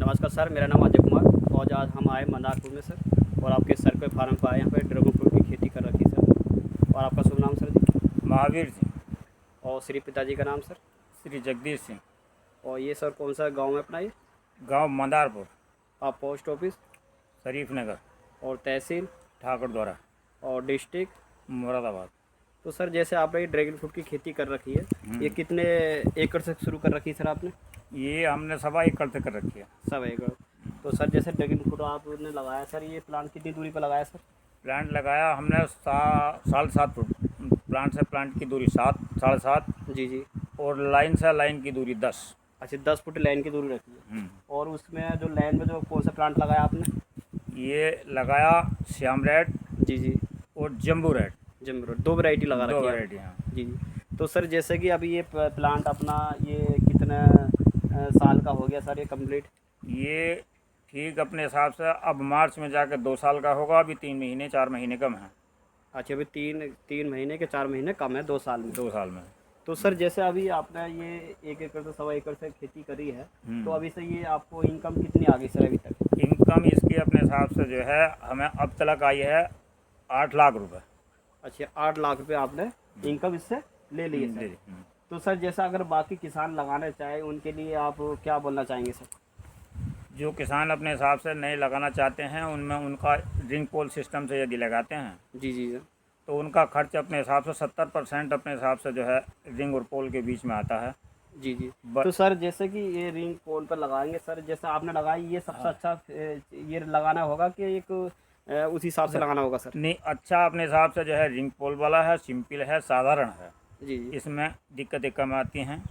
नमस्कार सर, मेरा नाम अजय कुमार और आज हम आए मंदारपुर में सर और आपके सर के फार्म पर आए। यहाँ पे ड्रैगन फ्रूट की खेती कर रखी सर। और आपका शुभ नाम सर जी? महावीर सिंह। और श्री पिताजी का नाम सर? श्री जगदीश सिंह। और ये सर कौन सा गांव में अपना ये? गांव मंदारपुर। आप पोस्ट ऑफिस शरीफ नगर और तहसील ठाकुर द्वारा और डिस्ट्रिक्ट? मुरादाबाद। तो सर जैसे आपने ये ड्रैगन फ्रूट की खेती कर रखी है, ये कितने एकड़ से शुरू कर रखी है सर आपने? ये हमने 1.25 एकड़ से कर रखी है। 1.25 एकड़। तो सर जैसे ड्रैगन फ्रूट आपने लगाया सर, ये प्लांट कितनी दूरी पर लगाया सर? प्लांट लगाया हमने 7.5 फुट। प्लांट से प्लांट की दूरी 7-7.5। जी जी। और लाइन से लाइन की दूरी 10। अच्छा, 10 फुट लाइन की दूरी रखी है। और उसमें जो लाइन में जो कौन सा प्लांट लगाया आपने? ये लगाया श्याम रेड। जी जी। और जम्बू रेड। जम्बू, 2 वैरायटी लगा रखी है। 2 वैरायटी। हाँ जी जी। तो सर जैसे कि अभी ये प्लांट अपना ये कितने साल का हो गया सर ये कंप्लीट? ये ठीक अपने हिसाब से अब मार्च में जाकर 2 साल का होगा। अभी 3 महीने 4 महीने कम है। अच्छा, अभी 3 महीने के 4 महीने कम है 2 साल में। 2 साल में। तो सर जैसे अभी आपने ये 1 एकड़ से 1.25 एकड़ से खेती करी है, तो अभी से ये आपको इनकम कितनी आ गई सर अभी तक? इनकम इसकी अपने हिसाब से जो है हमें अब तक आई है 8 लाख रुपए। अच्छा, 8 लाख रुपये आपने इनकम इससे ले ली है सर। तो सर जैसा अगर बाकी किसान लगाना चाहे उनके लिए आप क्या बोलना चाहेंगे सर? जो किसान अपने हिसाब से नए लगाना चाहते हैं उनमें उनका रिंग पोल सिस्टम से यदि लगाते हैं जी जी सर, तो उनका खर्च अपने हिसाब से 70% अपने हिसाब से जो है रिंग और पोल के बीच में आता है। जी जी। तो सर जैसे कि ये रिंग पोल पर लगाएंगे सर, जैसे आपने लगाई ये सबसे अच्छा ये लगाना होगा कि एक उस हिसाब से लगाना होगा सर? नहीं, अच्छा अपने हिसाब से जो है रिंग पोल वाला है, सिंपल है, साधारण है। जी जी। इसमें दिक्कतें कम आती हैं।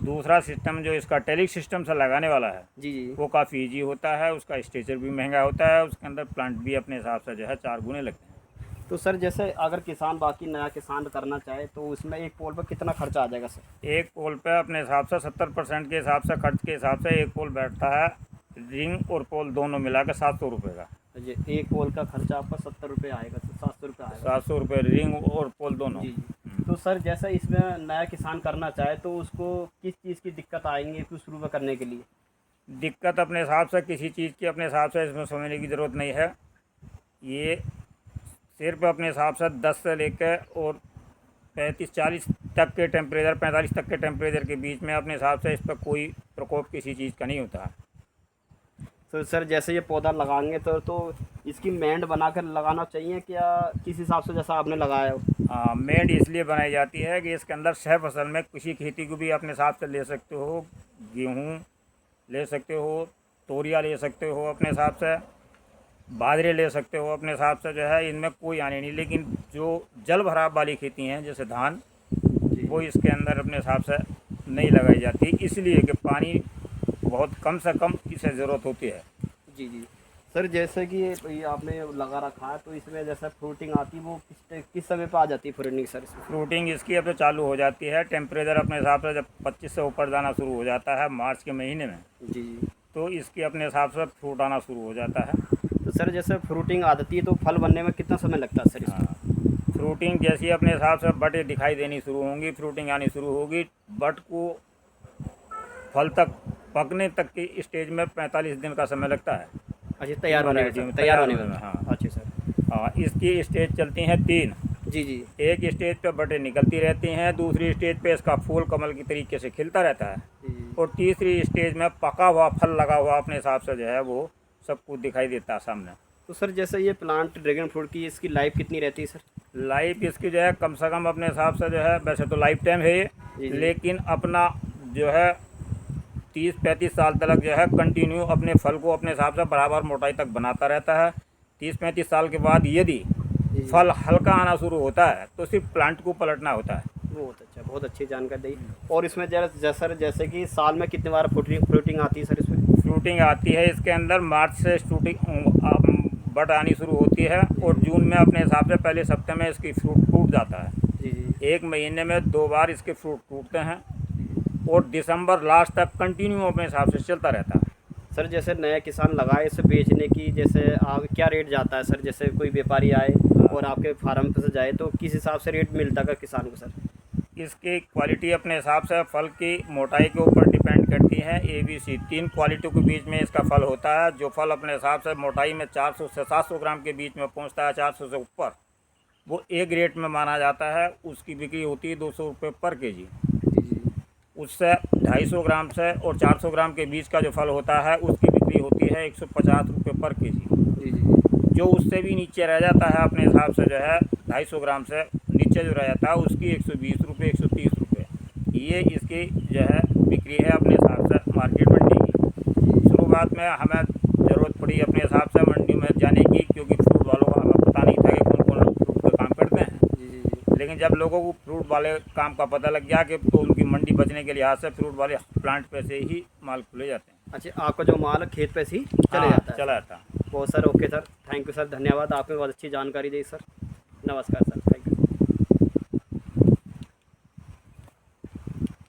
दूसरा सिस्टम जो इसका टेलिक सिस्टम से लगाने वाला है जी जी। वो काफ़ी ईजी होता है। उसका स्ट्रक्चर भी महंगा होता है। उसके अंदर प्लांट भी अपने हिसाब से जो है 4 गुने लगते हैं। तो सर जैसे अगर किसान बाकी नया किसान करना चाहे तो उसमें एक पोल पर कितना खर्चा आ जाएगा सर? एक पोल पे अपने हिसाब से 70% के हिसाब से खर्च के हिसाब से एक पोल बैठता है। रिंग और पोल दोनों मिला के 700 रुपये का। जी, एक पोल का खर्चा आपका 70 रुपये आएगा सर, 700 रुपये आएगा। 700 रुपये रिंग और पोल दोनों। जी जी। तो सर जैसा इसमें नया किसान करना चाहे तो उसको किस चीज़ की दिक्कत आएंगी कुछ शुरू में करने के लिए? दिक्कत अपने हिसाब से किसी चीज़ की अपने हिसाब से इसमें समझने की ज़रूरत नहीं है। ये सिर्फ अपने हिसाब से 10 से लेकर और 35-40 तक के टेम्परेचर, 45 तक के टेम्परेचर के बीच में अपने हिसाब से इस पर कोई प्रकोप किसी चीज़ का नहीं होता है। तो सर जैसे ये पौधा लगाएंगे तो इसकी मेंड बनाकर लगाना चाहिए क्या किस हिसाब से जैसा आपने लगाया हो? हाँ, मेड इसलिए बनाई जाती है कि इसके अंदर 6 फसल में किसी खेती को भी अपने हिसाब से ले सकते हो। गेहूँ ले सकते हो, तोरिया ले सकते हो अपने हिसाब से, बाजरे ले सकते हो अपने हिसाब से, जो है इनमें कोई आने नहीं। लेकिन जो जल भराव वाली खेती हैं जैसे धान, वो इसके अंदर अपने हिसाब से नहीं लगाई जाती, इसलिए कि पानी बहुत कम से कम इसे ज़रूरत होती है। जी जी। सर जैसे कि ये आपने लगा रखा है तो इसमें जैसा फ्रूटिंग आती है वो किस समय पे आ जाती है फ्रूटिंग सर इसमें? फ्रूटिंग इसकी अब तो चालू हो जाती है। टेम्परेचर अपने हिसाब से जब 25 से ऊपर जाना शुरू हो जाता है मार्च के महीने में, जी जी, तो इसकी अपने हिसाब से फ्रूट आना शुरू हो जाता है। तो सर जैसे फ्रूटिंग आती है तो फल बनने में कितना समय लगता है सर इसमें? हाँ, फ्रूटिंग जैसी अपने हिसाब से बट दिखाई देनी शुरू होंगी, फ्रूटिंग आनी शुरू होगी, बट को फल तक पकने तक की स्टेज में 45 दिन का समय लगता है। अच्छा, तैयार होने में? तैयार होने में, हाँ। अच्छा सर। हाँ, इसकी स्टेज चलती हैं 3। जी जी। एक स्टेज पे बटें निकलती रहती हैं, दूसरी स्टेज पे इसका फूल कमल की तरीके से खिलता रहता है, जी। और तीसरी स्टेज में पका हुआ फल लगा हुआ अपने हिसाब से जो है वो सब कुछ दिखाई देता है सामने। तो सर जैसे ये प्लांट ड्रैगन फ्रूट की इसकी लाइफ कितनी रहती है सर? लाइफ इसकी जो है कम से कम अपने हिसाब से जो है, वैसे तो लाइफ टाइम है ये, जी। लेकिन अपना जो है 30-35 साल तक जो है कंटिन्यू अपने फल को अपने हिसाब से बराबर मोटाई तक बनाता रहता है। 30-35 साल के बाद यदि फल हल्का आना शुरू होता है तो सिर्फ प्लांट को पलटना होता है। बहुत अच्छा, बहुत अच्छी जानकारी दी। और इसमें सर जैसे कि साल में कितनी बार फ्रूटिंग आती है सर इसमें? फ्रूटिंग आती है इसके अंदर मार्च से बट आनी शुरू होती है, और जून में अपने हिसाब से पहले सप्ताह में इसकी फ्रूट टूट जाता है। जी जी। 1 महीने में 2 बार इसके फ्रूट टूटते हैं, और दिसंबर लास्ट तक कंटिन्यू अपने हिसाब से चलता रहता है। सर जैसे नया किसान लगाए इसे बेचने की जैसे आप क्या रेट जाता है सर? जैसे कोई व्यापारी आए और आपके फार्म पे से जाए तो किस हिसाब से रेट मिलता है किसान को सर? इसकी क्वालिटी अपने हिसाब से फल की मोटाई के ऊपर डिपेंड करती हैं। ABC 3 क्वालिटी के बीच में इसका फल होता है। जो फल अपने हिसाब से मोटाई में 400 से 700 ग्राम के बीच में पहुंचता है, 400 से ऊपर, वो A ग्रेड में माना जाता है। उसकी बिक्री होती है 200 रुपये पर केजी। जी जी उससे 250 ग्राम से और 400 ग्राम के बीच का जो फल होता है उसकी बिक्री होती है 150 रुपये पर केजी। जी जी जो उससे भी नीचे रह जाता है अपने हिसाब से जो है 250 ग्राम से नीचे जो रह जाता है उसकी 120 रुपये 130 रुपये, ये इसकी जो है बिक्री है अपने हिसाब से मार्केट मंडी की। शुरुआत में हमें ज़रूरत पड़ी अपने हिसाब से मंडी में जाने की, क्योंकि फ्रूट वालों का हमें पता नहीं था कि कौन कौन लोग फ्रूट का काम करते हैं। जी जी लेकिन जब लोगों को फ्रूट वाले काम का पता लग गया कि तो उनकी मंडी बचने के लिहाज से फ्रूट वाले प्लांट पे से ही माल खुले जाते हैं। अच्छा, आपका जो माल है खेत पे से ही चले हाँ, जाता है? चला जाता। बहुत sir, okay sir, thank you sir, धन्यवाद, आपने बहुत अच्छी जानकारी दी सर, नमस्कार।